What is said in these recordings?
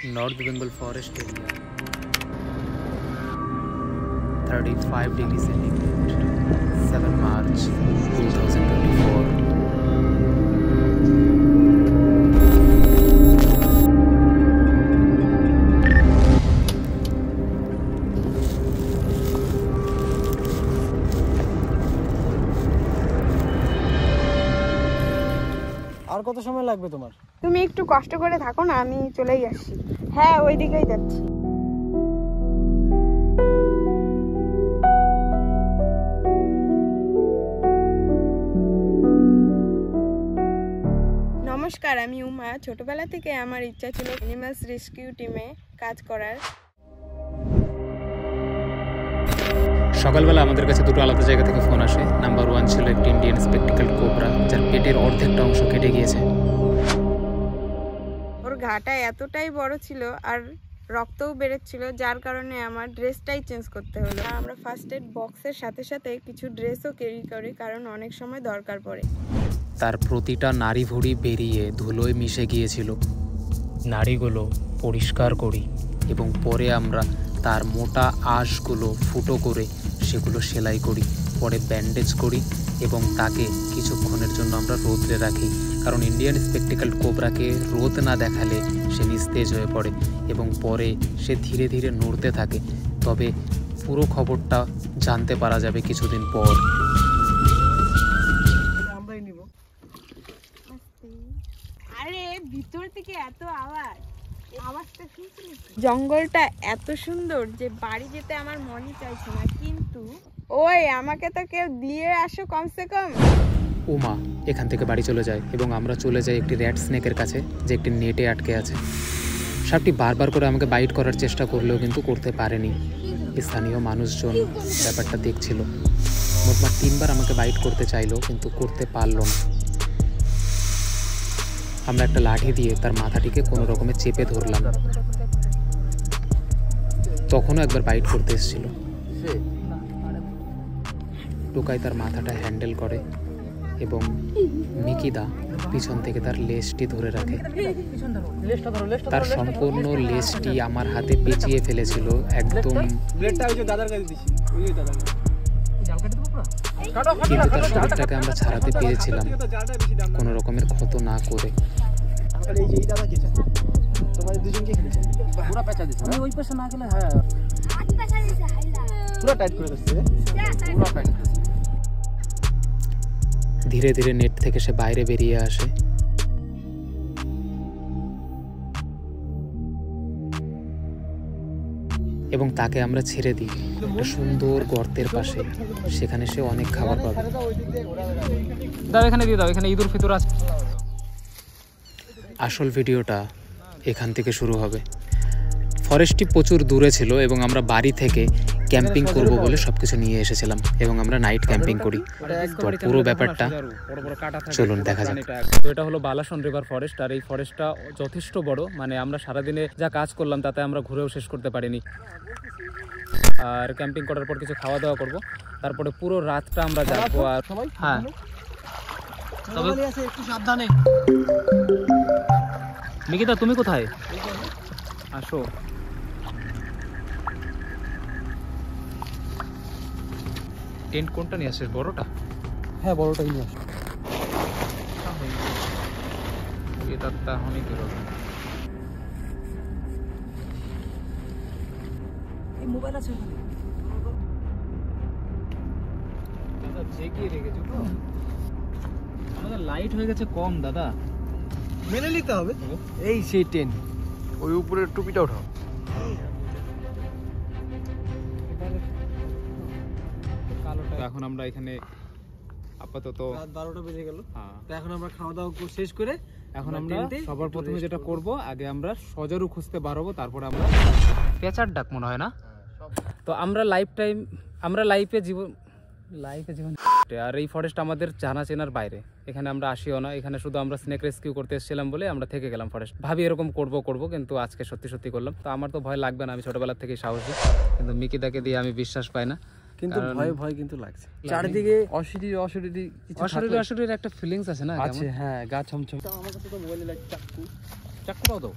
North Bengal forest area. 35 degrees centigrade. 7 March 2024. আর কত সময় লাগবে তোমার? তুমি একটু কষ্ট করে থাকো না, আমি চলেই আসছি। হ্যাঁ, ওই দিকেই যাচ্ছি। নমস্কার, আমি উমা। ছোটবেলা থেকে আমার ইচ্ছা ছিল অ্যানিমালস রেস্কিউ টিমে কাজ করার। সকালবেলা আমাদের কাছে দুটো আলাদা জায়গা থেকে ফোন আসে। নাম্বার 1 ছিল একটি ইন্ডিয়ান স্পেকটিক্যাল কোবরা, যার পেটের অর্ধেকটা অংশ কেটে গিয়েছে। ওর ঘাটা এতটাই বড় ছিল আর রক্তও বেরোচ্ছিল, যার কারণে আমার ড্রেসটাই চেঞ্জ করতে হলো। আমরা ফার্স্ট এড বক্সের সাথে সাথে কিছু ড্রেসও ক্যারি করি, কারণ অনেক সময় দরকার পড়ে। তার প্রতিটা নাড়ি ভুঁড়ি বেরিয়ে ধুলোয় মিশে গিয়েছিল। নাড়িগুলো পরিষ্কার করি এবং পরে আমরা তার মোটা আঁশগুলো ফুটো করে সেগুলো সেলাই করি, পরে ব্যান্ডেজ করি এবং তাকে কিছুক্ষণের জন্য আমরা রোদে রাখি, কারণ ইন্ডিয়ান স্পেকটিক্যাল কোবরাকে রোদ না দেখালে সে নিস্তেজ হয়ে পড়ে এবং পরে সে ধীরে ধীরে নড়তে থাকে। তবে পুরো খবরটা জানতে পারা যাবে কিছুদিন পর। আরে ভিতর থেকে এত আওয়াজটা শুনছিস? জঙ্গলটা এত সুন্দর যে বাড়ি যেতে আমার মনই চাইছে না, কিন্তু ওই আমাকে তো কেউ দিয়ে আসো কমসে কম। উমা এখান থেকে বাড়ি চলে যায় এবং আমরা চলে যাই একটি র্যাট স্নেকের কাছে, যে একটি নেটে আটকে আছে। সাপটি বারবার করে আমাকে বাইট করার চেষ্টা করলেও কিন্তু করতে পারেনি। স্থানীয় মানুষজন ব্যাপারটা দেখছিল। মোটমাট 3 বার আমাকে বাইট করতে চাইলো, কিন্তু করতে পারলো না। আমরা একটা লাঠি দিয়ে তার মাথাটিকে কোনো রকমে চেপে ধরলাম। তখনও একবার বাইট করতে এসেছিল। টোকাই তার মাথাটা হ্যান্ডেল করে এবং মিকিদা পিছন থেকে তার লেজটি ধরে রাখে। তার সম্পূর্ণ লেজটি আমার হাতে পেঁচিয়ে ফেলেছিল একদম, কিন্তু তার শরীরটাকে আমরা ছাড়াতে পেরেছিলাম কোনো রকমের ক্ষত না করে। ধীরে ধীরে নেট থেকে সে বাইরে বেরিয়ে আসে এবং তাকে আমরা ছেড়ে দিই একটা সুন্দর গর্তের পাশে। সেখানে সে অনেক খাবার পাবে। দাও এখানে দিয়ে দাও, এখানে ইঁদুর ফিতুর আছে। আসল ভিডিওটা এখান থেকে শুরু হবে। ফরেস্টটি প্রচুর দূরে ছিল এবং আমরা বাড়ি থেকে ক্যাম্পিং করব বলে সবকিছু নিয়ে এসেছিলাম এবং আমরা নাইট ক্যাম্পিং করি। তো পুরো ব্যাপারটা চলুন দেখা যাক। তো এটা হলো বালাসন রিভার ফরেস্ট, আর এই ফরেস্টটা যথেষ্ট বড়। মানে আমরা সারাদিনে যা কাজ করলাম তাতে আমরা ঘুরেও শেষ করতে পারিনি। আর ক্যাম্পিং করার পর কিছু খাওয়া দাওয়া করব, তারপরে পুরো রাতটা আমরা যাবো। আর হ্যাঁ, তবে একটু সাবধানে। মিকিতা তুমি কোথায়? আসো। টেন্ট কোনটা নিয়ে আসিস? বড়টা? হ্যাঁ, বড়টাই নিয়ে আসো। এটা হনি বের হবে। এই মোবাইল আছে দাদা, জেগিয়ে রেখেছো তো? আমাদের লাইট হয়ে গেছে কম দাদা, মেনে নিতে হবে। এই সেই টেন্ট, ওই উপরের টুপিটা ওঠাও। এখন আমরা এখানে আপাতত রাত 12টা বেজে গেল। হ্যাঁ, তো এখন আমরা খাওয়া দাওয়া শেষ করে এখন আমরা সবার প্রথমে যেটা করব, আগে আমরা সজারু খুঁজতে বাড়াবো, তারপরে আমরা পেঁচার ডাক মনে হয় না। তো আমরা লাইফে জীবন আর এই ফরেস্ট আমাদের জানা চেনার বাইরে। এখানে আমরা আসিও না, এখানে শুধু আমরা স্নেক রেস্কিউ করতে এসেছিলাম বলে আমরা থেকে গেলাম ফরেস্ট। ভাবি এরকম করব কিন্তু আজকে সত্যি করলাম। তো আমার তো ভয় লাগবে না, আমি ছোটবেলা থেকেই সাহসী, কিন্তু মিকিদাকে দিয়ে আমি বিশ্বাস পাই না। কিন্তু ভয় কিন্তু লাগছে। চারিদিকে অশরীর একটা ফিলিংস আছে না? আছে, হ্যাঁ, গা ছমছম। আমার কাছে তো মোবাইলে লাইট চাকু দাও।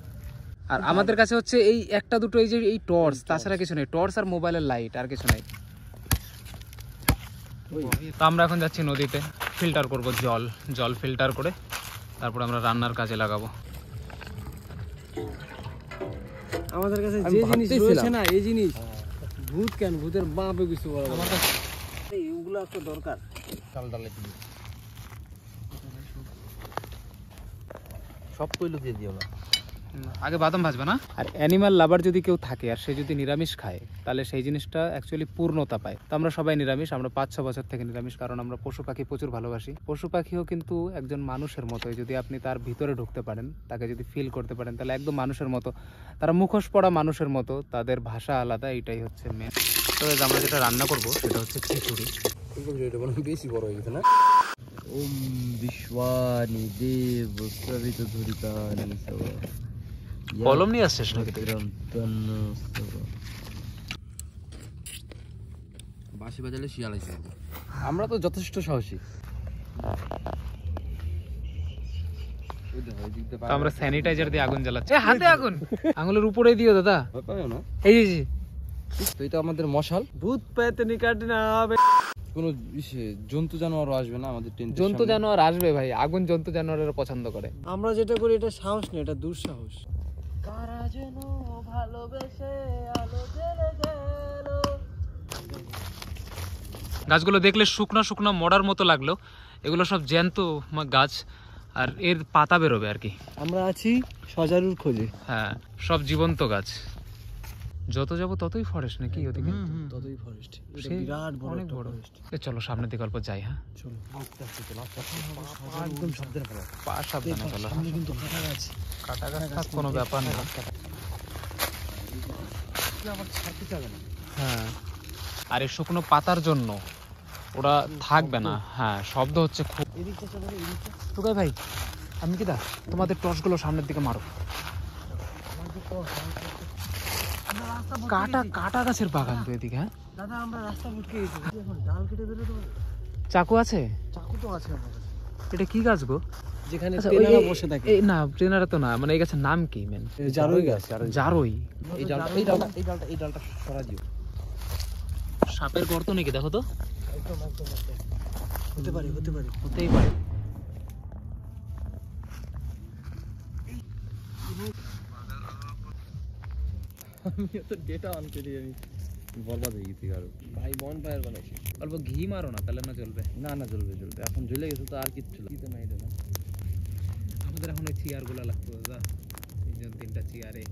আর আমাদের কাছে হচ্ছে এই একটা দুটো এই যে এই টর্চ, তাছাড়া কিছু নেই। টর্চ আর মোবাইলের লাইট, আর কিছু নেই। তো আমরা এখন যাচ্ছি নদীতে, ফিল্টার করব জল ফিল্টার করে তারপর আমরা রান্নার কাজে লাগাবো। আমাদের কাছে যে জিনিস রয়েছে না, এই জিনিস ভূত কেন, ভূতের বাপে কিছু বলা আমার কাছে এইগুলো একটা দরকার। চাল ডালে দিয়ে সব কইলো দিয়ে দিও না, আগে বাদাম ভাজবে না। আর অ্যানিমাল লাভার যদি কেউ থাকে আর সে যদি নিরামিষ খায় তাহলে সেই জিনিসটা অ্যাকচুয়ালি পূর্ণতা পায়। তো আমরা সবাই নিরামিষ, আমরা 5-6 বছর থেকে নিরামিষ, কারণ আমরা পশু পাখি প্রচুর ভালোবাসি। পশু পাখিও কিন্তু একজন মানুষের মতোই, যদি আপনি তার ভিতরে ঢুকতে পারেন, তাকে যদি ফিল করতে পারেন, তাহলে একদম মানুষের মতো। তারা মুখোশ পড়া মানুষের মতো, তাদের ভাষা আলাদা, এটাই হচ্ছে মেন। তো আমরা যেটা রান্না করব সেটা হচ্ছে খিচুড়ি। বেশি বড় হয়ে গেছে না। ওম বিশ্বনি দেব সবিত ধরিতানি সব কলম নিয়ে আসছিস নাকি? বাঁশি বাজালে শিয়াল আসবে। আমরা তো যথেষ্ট সাহসী। আমরা স্যানিটাইজার দিয়ে আগুন জ্বালাচ্ছি। হাতে আগুন, আঙুলের উপরে দিও দাদা। এই যে তো এটা আমাদের মশাল। ভূত পেতনি কাটে না হবে, কোনো জন্তু জানোয়ার আসবে না আমাদের টেন্টের। জন্তু জানোয়ার আসবে ভাই, আগুন জন্তু জানোয়ারেরা পছন্দ করে। আমরা যেটা করি এটা সাহস নেই, এটা দুঃসাহস। কারা যেন ভালোবেসে আলো জ্বেলে গেল। গাছগুলো দেখলে শুকনা শুকনা মরার মতো লাগলো, এগুলো সব জ্যান্ত গাছ, আর এর পাতা বেরোবে আর কি। আমরা আছি সজারুর খোঁজে। হ্যাঁ, সব জীবন্ত গাছ। যত যাবো ততই ফরেস্ট নাকি ওদিকে? ততই ফরেস্ট, এটা সেই বিরাট বড় অনেক বড়। চলো সামনের দিকে অল্প যাই। হ্যাঁ চলো, আস্তে আস্তে চলো, একদম সাবধানে ফেলো, পা সাবধানে চলো। সামনে কিন্তু কাটা গাছ। কাটা গাছ থাক, কোনো ব্যাপার না। আবার ছাড়তে চাবে না। হ্যাঁ, আর এই শুকনো পাতার জন্য ওরা থাকবে না। হ্যাঁ, শব্দ হচ্ছে খুব। এদিকটা চলো, এদিকটা। টুকাই ভাই, আমি কি দা তোমাদের টর্চগুলো সামনের দিকে মারো। কাটা কাটা গাছের বাগান তো এদিকে। হ্যাঁ দাদা, আমরা রাস্তা ভটকে গেছি, এখন ডাল কেটে বেরোতে পারবো? চাকু আছে? চাকু তো আছে আমার কাছে। এটা কি গাছ গো? যেখানে আচ্ছা, ট্রেনাররা বসে থাকে। এই না, ট্রেনাররা তো না, মানে এই গাছের নাম কি মেন? জারুই গাছ। জারই। এই ডালটা সরা দিও। সাপের গর্ত নাকি? দেখো তো। একদম হতে পারে, হতেই পারে। আমি তো ডেটা অন করে আমি বরবাদ হয়ে গেছি। কারো ভাই বন ফায়ার বানাইছি। অল্প ঘি মারো না, তাহলে না জ্বলবে। না জ্বলবে। এখন জ্বলে গেছে তো আর কিচ্ছু লাগবে না। এটা না, আমাদের এখন ওই চেয়ার গুলা লাগতো দাদা, 3-3টা চেয়ারে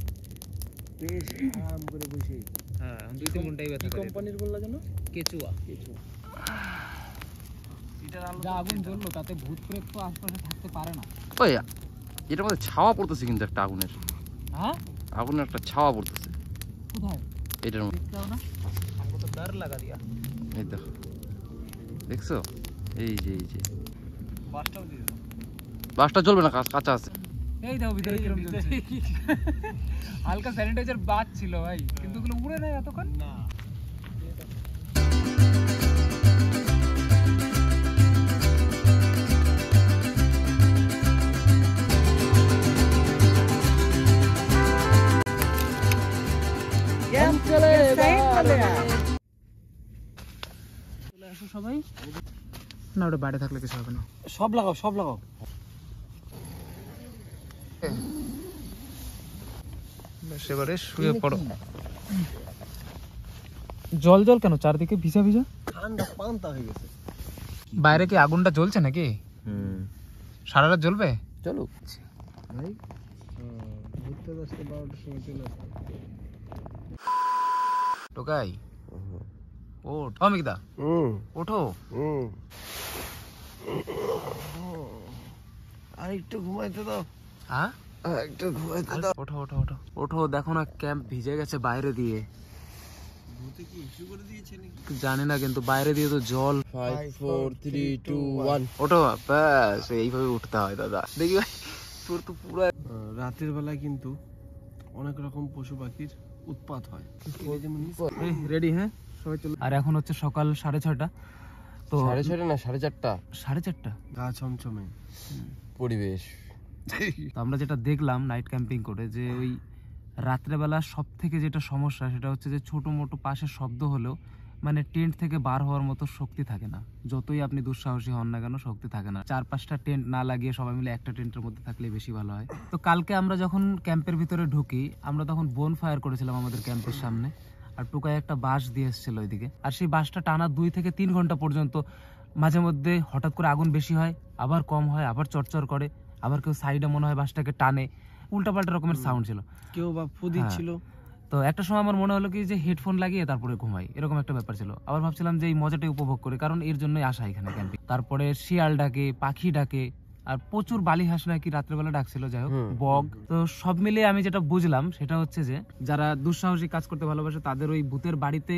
বেশ আরাম করে বসে। হ্যাঁ, 2-3 ঘন্টাই ব্যথা করে। কোম্পানির বললা যেন কেচুয়া। এটার আলো যা আগুন জ্বললো তাতে ভূত প্রেত তো আশপাশে থাকতে পারে না। ওই এটার মধ্যে ছাওয়া পড়তেছে কিন্তু একটা আগুনের। হ্যাঁ, আগুনের একটা ছাওয়া পড়তেছে কোথায়? এটার মধ্যে। দেখতে না, আমাকে তো ডর লাগা দিয়া। এই দেখো, দেখছো? এই যে বাসটাও দিয়ে দাও। বাসটা জ্বলবে না, কাঁচা আছে। এই দাও ভিতরে কিরম জ্বলছে। হালকা স্যানিটাইজার বাদ ছিল ভাই, কিন্তু ওগুলো উড়ে নাই এতক্ষণ। না, চলে আসো সবাই। না, ওটা বাইরে থাকলে কিছু হবে না। সব লাগাও। সেবারে শুয়ে পড়ো। জল কেন চারদিকে ভিজা? ঠান্ডা পান্তা হয়ে গেছে। বাইরে কি আগুনটা জ্বলছে নাকি? সারা রাত জ্বলবে? চলো ভাই, ঘুরতে আসতে 12টার সময় চলে আসো। টোকাই ওঠ, অমিকদা ওঠো। আর একটু ঘুমাইতে দাও। হ্যাঁ, একটু ঘুমাইতে দাও। ওঠো, দেখো না ক্যাম্প ভিজে গেছে বাইরে দিয়ে। ভূতে কি ইস্যু করে দিয়েছে নাকি জানি না, কিন্তু বাইরে দিয়ে তো জল। 5 4 3 2 1। ওঠো, ব্যাস এইভাবে উঠতে হয় দাদা। দেখি ভাই, তোর তো পুরো। রাতের বেলায় কিন্তু অনেক রকম পশু পাখির উৎপাত হয়। রেডি? হ্যাঁ, সবাই চলো। আর এখন হচ্ছে সকাল 6:30। তো 6:30 না 4:30 4:30 গা ছমছমে পরিবেশ। তো আমরা যেটা দেখলাম নাইট ক্যাম্পিং করে, যে ওই রাত্রেবেলা সব থেকে যেটা সমস্যা সেটা হচ্ছে যে ছোটো মোটো পাশে শব্দ হলেও মানে টেন্ট থেকে বার হওয়ার মতো শক্তি থাকে না, যতই আপনি দুঃসাহসী হন না কেন শক্তি থাকে না। 4-5টা টেন্ট না লাগিয়ে সবাই মিলে একটা টেন্টের মধ্যে থাকলে বেশি ভালো হয়। তো কালকে আমরা যখন ক্যাম্পের ভিতরে ঢুকি আমরা তখন বোন ফায়ার করেছিলাম আমাদের ক্যাম্পের সামনে, আর টুকায় একটা বাঁশ দিয়ে এসেছিল ওইদিকে, আর সেই বাঁশটা টানা 2 থেকে 3 ঘন্টা পর্যন্ত মাঝে মধ্যে হঠাৎ করে আগুন বেশি হয়, আবার কম হয়, আবার চরচর করে, আবার কেউ সাইডে মনে হয় বাঁশটাকে টানে, উল্টাপাল্টা রকমের সাউন্ড ছিল, কেউ বা ফু দিচ্ছিল। তো একটা সময় আমার মনে হলো কি যে হেডফোন লাগিয়ে তারপরে ঘুমাই, এরকম একটা ব্যাপার ছিল। আবার ভাবছিলাম যে এই মজাটাই উপভোগ করি, কারণ এর জন্যই আসা এখানে ক্যাম্পিং। তারপরে শিয়াল ডাকে, পাখি ডাকে, আর প্রচুর বালি হাঁস নাকি রাত্রেবেলা ডাকছিল, যাই হোক বগ। তো সব মিলিয়ে আমি যেটা বুঝলাম সেটা হচ্ছে যে যারা দুঃসাহসী কাজ করতে ভালোবাসে তাদের ওই ভূতের বাড়িতে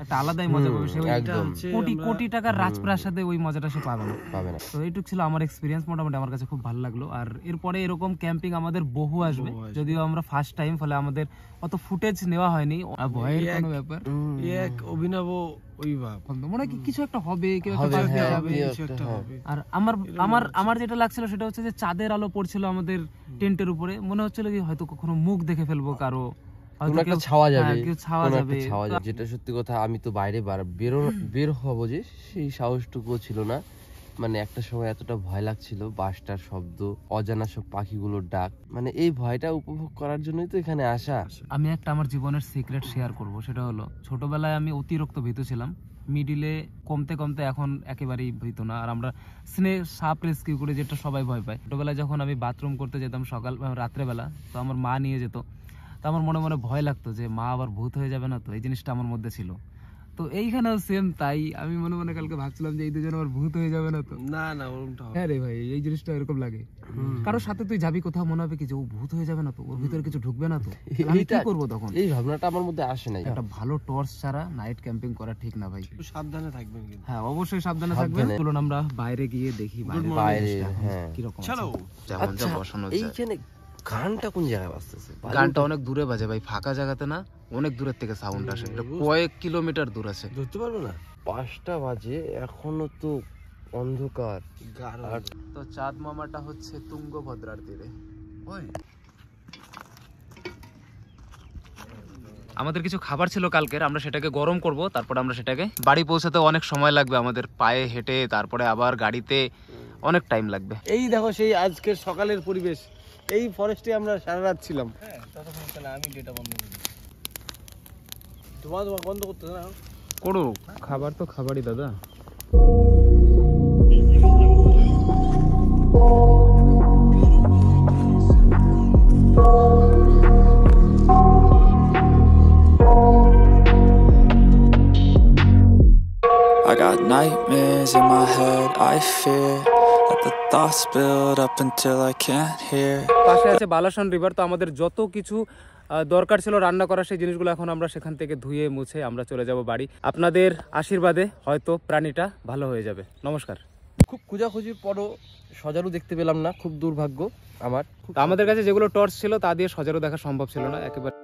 একটা আলাদাই মজা পাবে। সে কোটি কোটি টাকার রাজপ্রাসাদে ওই মজাটা সে পাবে না। তো এইটুক ছিল আমার এক্সপিরিয়েন্স, মোটামুটি আমার কাছে খুব ভালো লাগলো। আর এরপরে এরকম ক্যাম্পিং আমাদের বহু আসবে, যদিও আমরা ফার্স্ট টাইম, ফলে আমাদের অত ফুটেজ নেওয়া হয়নি। ভয়ের কোনো ব্যাপার, এক অভিনব মনে হয় কিছু একটা হবে, কেউ একটা পাশ দিয়ে যাবে, কিছু একটা হবে। আর আমার যেটা লাগছিল সেটা হচ্ছে যে চাঁদের আলো পড়ছিল আমাদের টেন্টের উপরে, মনে হচ্ছিল কি হয়তো কখনো মুখ দেখে ফেলবো কারো, ছাওয়া যাবে, যেটা সত্যি কথা। আমি তো বাইরে বের হবো যে সেই সাহসটুকুও ছিল না। মানে একটা সময় এতটা ভয় লাগছিল, বাসটার শব্দ, অজানা সব পাখিগুলোর ডাক, মানে এই ভয়টা উপভোগ করার জন্যই তো এখানে আসা। আমি একটা আমার জীবনের সিক্রেট শেয়ার করব, সেটা হলো ছোটবেলায় আমি অতিরিক্ত ভীতু ছিলাম, মিডিলে কমতে কমতে এখন একেবারেই ভীতু না। আর আমরা স্নেক সাপ রেস্কিউ করে, যেটা সবাই ভয় পায়। ছোটবেলায় যখন আমি বাথরুম করতে যেতাম রাত্রেবেলা, তো আমার মা নিয়ে যেত, তো আমার মনে মনে ভয় লাগতো যে মা আবার ভূত হয়ে যাবে না, তো এই জিনিসটা আমার মধ্যে ছিল। তো এইখানেও সেম তাই, আমি মনে মনে কালকে ভাবছিলাম যে এই দুজন আবার ভূত হয়ে যাবে না তো। না ওরকমটা হবে। হ্যাঁ রে ভাই, এই জিনিসটা এরকম লাগে। কারোর সাথে তুই যাবি কোথাও, মনে হবে কি যে ও ভূত হয়ে যাবে না তো, ওর ভিতরে কিছু ঢুকবে না তো, আমি কি করবো তখন? এই ভাবনাটা আমার মধ্যে আসে নাই। একটা ভালো টর্চ ছাড়া নাইট ক্যাম্পিং করা ঠিক না ভাই। সাবধানে থাকবেন কিন্তু। হ্যাঁ অবশ্যই সাবধানে থাকবেন। চলুন আমরা বাইরে গিয়ে দেখি বাইরে কিরকম। চলো। যেমন যা বসানো যায়। এইখানে গানটা কোন জায়গায় বাজতেছে? গানটা অনেক দূরে বাজে ভাই, ফাঁকা জায়গাতে না, অনেক দূরের থেকে সাউন্ড আসে, এটা কয়েক কিলোমিটার দূর আছে। ধরতে পারবো না। 5টা বাজে, এখনো তো অন্ধকার। আর তো চাঁদ মামাটা হচ্ছে তুঙ্গভদ্রার তীরে। আমাদের কিছু খাবার ছিল কালকের, আমরা সেটাকে গরম করব, তারপর আমরা সেটাকে বাড়ি পৌঁছাতে অনেক সময় লাগবে আমাদের, পায়ে হেঁটে, তারপরে আবার গাড়িতে অনেক টাইম লাগবে। এই দেখো সেই আজকের সকালের পরিবেশ, এই ফরেস্টে আমরা সারা রাত ছিলাম। আমি ডেটা বন্ধ করি, তোমার বন্ধ করতে না করো, খাবার তো খাবারই দাদা। I got nightmares in my head, I fear that the thoughts build up until I can't hear. পাশে আছে বালাসন রিভার, তো আমাদের যত কিছু দরকার ছিল রান্না করা সেই জিনিসগুলো এখন আমরা সেখান থেকে ধুয়ে মুছে আমরা চলে যাব বাড়ি। আপনাদের আশীর্বাদে হয়তো প্রাণীটা ভালো হয়ে যাবে। নমস্কার। খুব খোঁজাখুঁজির পরও সজারু দেখতে পেলাম না, খুব দুর্ভাগ্য আমার। আমাদের কাছে যেগুলো টর্চ ছিল তা দিয়ে সজারু দেখা সম্ভব ছিল না একেবারে।